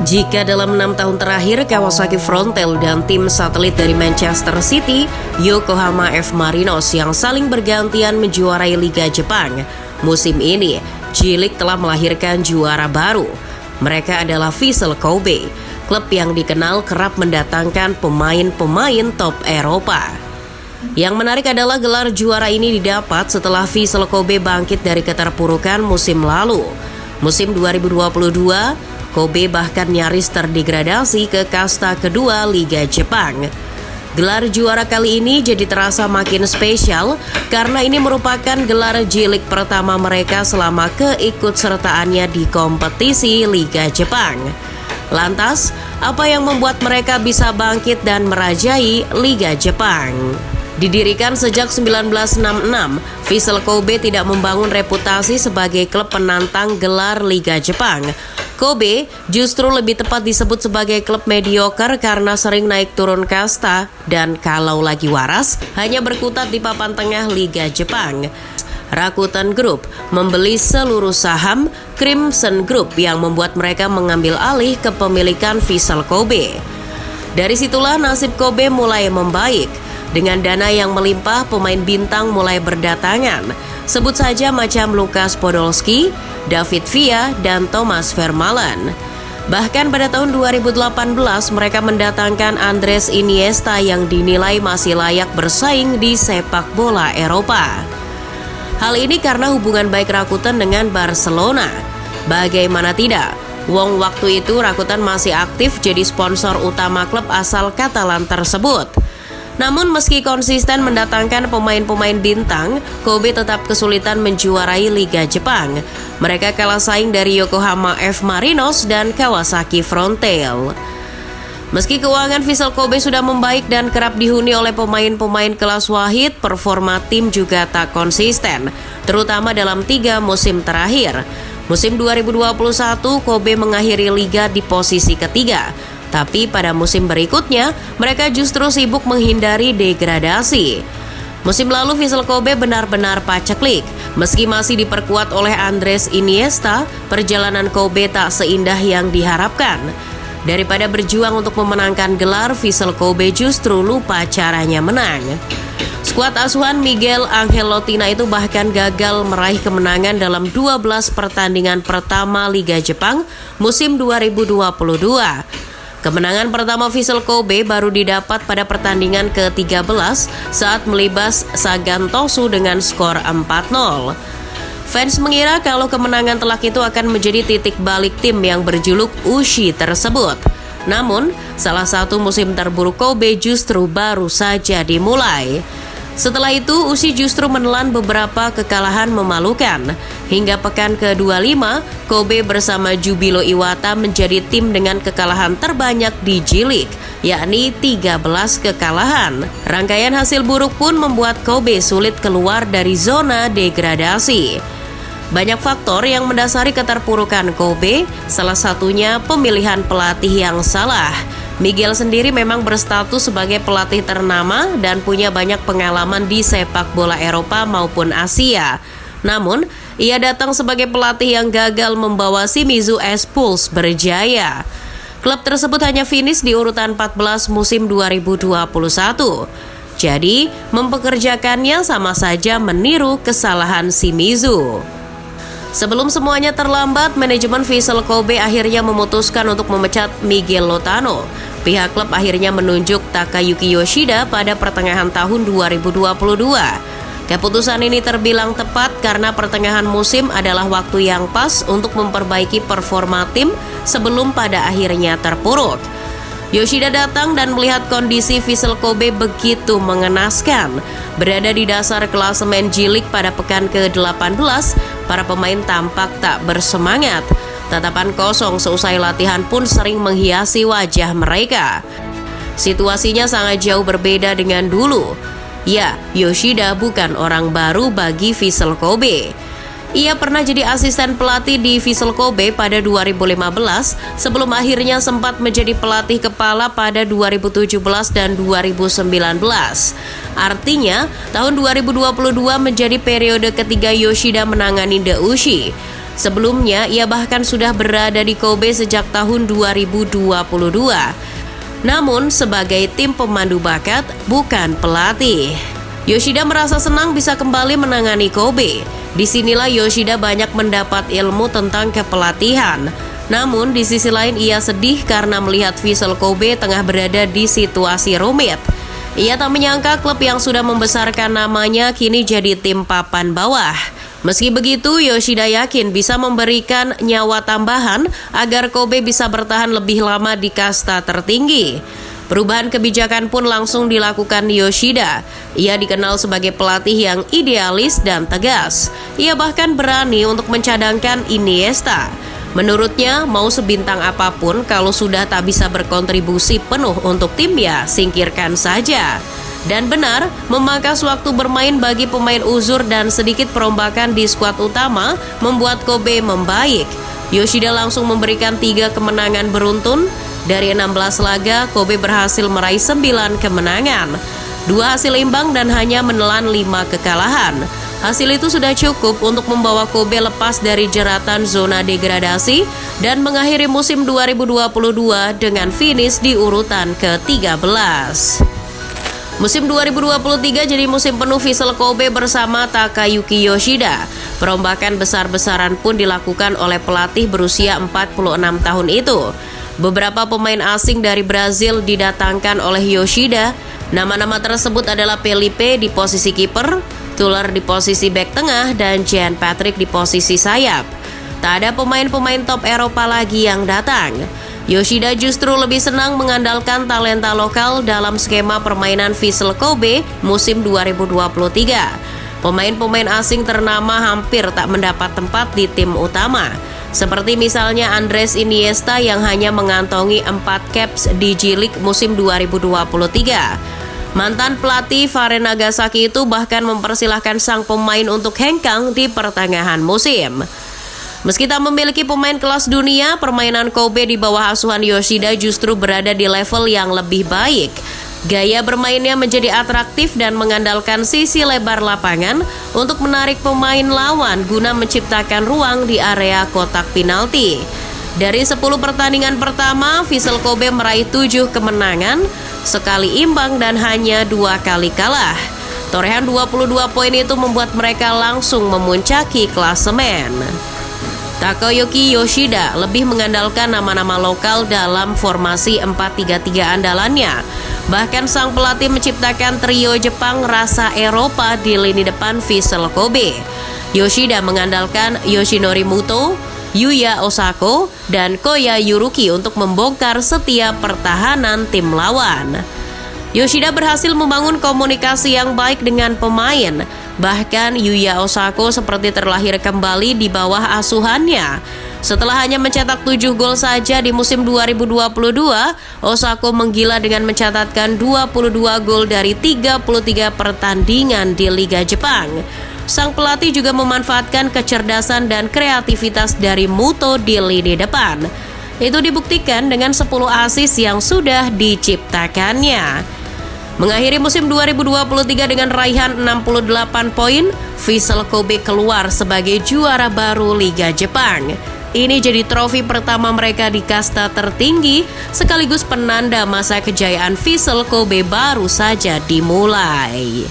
Jika dalam 6 tahun terakhir Kawasaki Frontale dan tim satelit dari Manchester City, Yokohama F. Marinos yang saling bergantian menjuarai Liga Jepang, musim ini J-League telah melahirkan juara baru. Mereka adalah Vissel Kobe, klub yang dikenal kerap mendatangkan pemain-pemain top Eropa. Yang menarik adalah gelar juara ini didapat setelah Vissel Kobe bangkit dari keterpurukan musim lalu. Musim 2022, Kobe bahkan nyaris terdegradasi ke kasta kedua Liga Jepang. Gelar juara kali ini jadi terasa makin spesial karena ini merupakan gelar J-League pertama mereka selama keikutsertaannya di kompetisi Liga Jepang. Lantas, apa yang membuat mereka bisa bangkit dan merajai Liga Jepang? Didirikan sejak 1966, Vissel Kobe tidak membangun reputasi sebagai klub penantang gelar Liga Jepang. Kobe justru lebih tepat disebut sebagai klub mediocre karena sering naik turun kasta dan kalau lagi waras hanya berkutat di papan tengah Liga Jepang. Rakuten Group membeli seluruh saham Crimson Group yang membuat mereka mengambil alih kepemilikan Vissel Kobe. Dari situlah nasib Kobe mulai membaik. Dengan dana yang melimpah, pemain bintang mulai berdatangan. Sebut saja macam Lukas Podolski, David Villa, dan Thomas Vermaelen. Bahkan pada tahun 2018 mereka mendatangkan Andres Iniesta yang dinilai masih layak bersaing di sepak bola Eropa. Hal ini karena hubungan baik Rakuten dengan Barcelona. Bagaimana tidak? Wong waktu itu Rakuten masih aktif jadi sponsor utama klub asal Katalan tersebut. Namun meski konsisten mendatangkan pemain-pemain bintang, Kobe tetap kesulitan menjuarai Liga Jepang. Mereka kalah saing dari Yokohama F. Marinos dan Kawasaki Frontale. Meski keuangan Vissel Kobe sudah membaik dan kerap dihuni oleh pemain-pemain kelas wahid, performa tim juga tak konsisten, terutama dalam 3 musim terakhir. Musim 2021, Kobe mengakhiri liga di posisi ketiga. Tapi pada musim berikutnya, mereka justru sibuk menghindari degradasi. Musim lalu Vissel Kobe benar-benar paceklik. Meski masih diperkuat oleh Andres Iniesta, perjalanan Kobe tak seindah yang diharapkan. Daripada berjuang untuk memenangkan gelar, Vissel Kobe justru lupa caranya menang. Skuad asuhan Miguel Angel Lotina itu bahkan gagal meraih kemenangan dalam 12 pertandingan pertama Liga Jepang musim 2022. Kemenangan pertama Vissel Kobe baru didapat pada pertandingan ke-13 saat melibas Sagan Tosu dengan skor 4-0. Fans mengira kalau kemenangan telak itu akan menjadi titik balik tim yang berjuluk Ushi tersebut. Namun, salah satu musim terburuk Kobe justru baru saja dimulai. Setelah itu, Ushi justru menelan beberapa kekalahan memalukan. Hingga pekan ke-25, Kobe bersama Jubilo Iwata menjadi tim dengan kekalahan terbanyak di J-League, yakni 13 kekalahan. Rangkaian hasil buruk pun membuat Kobe sulit keluar dari zona degradasi. Banyak faktor yang mendasari keterpurukan Kobe, salah satunya pemilihan pelatih yang salah. Miguel sendiri memang berstatus sebagai pelatih ternama dan punya banyak pengalaman di sepak bola Eropa maupun Asia. Namun, ia datang sebagai pelatih yang gagal membawa Shimizu S-Pulse berjaya. Klub tersebut hanya finish di urutan 14 musim 2021. Jadi, mempekerjakannya sama saja meniru kesalahan Shimizu. Sebelum semuanya terlambat, manajemen Vissel Kobe akhirnya memutuskan untuk memecat Miguel Lotano. Pihak klub akhirnya menunjuk Takayuki Yoshida pada pertengahan tahun 2022. Keputusan ini terbilang tepat karena pertengahan musim adalah waktu yang pas untuk memperbaiki performa tim sebelum pada akhirnya terpuruk. Yoshida datang dan melihat kondisi Vissel Kobe begitu mengenaskan. Berada di dasar klasemen J-League pada pekan ke-18, para pemain tampak tak bersemangat. Tatapan kosong seusai latihan pun sering menghiasi wajah mereka. Situasinya sangat jauh berbeda dengan dulu. Ya, Yoshida bukan orang baru bagi Vissel Kobe. Ia pernah jadi asisten pelatih di Vissel Kobe pada 2015 sebelum akhirnya sempat menjadi pelatih kepala pada 2017 dan 2019. Artinya, tahun 2022 menjadi periode ketiga Yoshida menangani The Ushi. Sebelumnya, ia bahkan sudah berada di Kobe sejak tahun 2022. Namun, sebagai tim pemandu bakat, bukan pelatih. Yoshida merasa senang bisa kembali menangani Kobe. Disinilah Yoshida banyak mendapat ilmu tentang kepelatihan. Namun, di sisi lain ia sedih karena melihat Vissel Kobe tengah berada di situasi rumit. Ia tak menyangka klub yang sudah membesarkan namanya kini jadi tim papan bawah. Meski begitu, Yoshida yakin bisa memberikan nyawa tambahan agar Kobe bisa bertahan lebih lama di kasta tertinggi. Perubahan kebijakan pun langsung dilakukan Yoshida. Ia dikenal sebagai pelatih yang idealis dan tegas. Ia bahkan berani untuk mencadangkan Iniesta. Menurutnya, mau sebintang apapun kalau sudah tak bisa berkontribusi penuh untuk timnya, singkirkan saja. Dan benar, memangkas waktu bermain bagi pemain uzur dan sedikit perombakan di skuad utama membuat Kobe membaik. Yoshida langsung memberikan 3 kemenangan beruntun. Dari 16 laga, Kobe berhasil meraih 9 kemenangan, 2 hasil imbang dan hanya menelan 5 kekalahan. Hasil itu sudah cukup untuk membawa Kobe lepas dari jeratan zona degradasi dan mengakhiri musim 2022 dengan finish di urutan ke-13. Musim 2023 jadi musim penuh Vissel Kobe bersama Takayuki Yoshida. Perombakan besar-besaran pun dilakukan oleh pelatih berusia 46 tahun itu. Beberapa pemain asing dari Brazil didatangkan oleh Yoshida. Nama-nama tersebut adalah Felipe di posisi kiper, Tuller di posisi bek tengah, dan Jean Patrick di posisi sayap. Tak ada pemain-pemain top Eropa lagi yang datang. Yoshida justru lebih senang mengandalkan talenta lokal dalam skema permainan Vissel Kobe musim 2023. Pemain-pemain asing ternama hampir tak mendapat tempat di tim utama. Seperti misalnya Andres Iniesta yang hanya mengantongi 4 caps di J-League musim 2023. Mantan pelatih Varen Nagasaki itu bahkan mempersilahkan sang pemain untuk hengkang di pertengahan musim. Meski tak memiliki pemain kelas dunia, permainan Kobe di bawah asuhan Yoshida justru berada di level yang lebih baik. Gaya bermainnya menjadi atraktif dan mengandalkan sisi lebar lapangan untuk menarik pemain lawan guna menciptakan ruang di area kotak penalti. Dari 10 pertandingan pertama, Vissel Kobe meraih 7 kemenangan, sekali imbang dan hanya 2 kali kalah. Torehan 22 poin itu membuat mereka langsung memuncaki klasemen. Takayuki Yoshida lebih mengandalkan nama-nama lokal dalam formasi 4-3-3 andalannya. Bahkan sang pelatih menciptakan trio Jepang rasa Eropa di lini depan Vissel Kobe. Yoshida mengandalkan Yoshinori Muto, Yuya Osako, dan Koya Yuruki untuk membongkar setiap pertahanan tim lawan. Yoshida berhasil membangun komunikasi yang baik dengan pemain. Bahkan Yuya Osako seperti terlahir kembali di bawah asuhannya. Setelah hanya mencetak 7 gol saja di musim 2022, Osako menggila dengan mencatatkan 22 gol dari 33 pertandingan di Liga Jepang. Sang pelatih juga memanfaatkan kecerdasan dan kreativitas dari Muto di lini depan. Itu dibuktikan dengan 10 assist yang sudah diciptakannya. Mengakhiri musim 2023 dengan raihan 68 poin, Vissel Kobe keluar sebagai juara baru Liga Jepang. Ini jadi trofi pertama mereka di kasta tertinggi, sekaligus penanda masa kejayaan Vissel Kobe baru saja dimulai.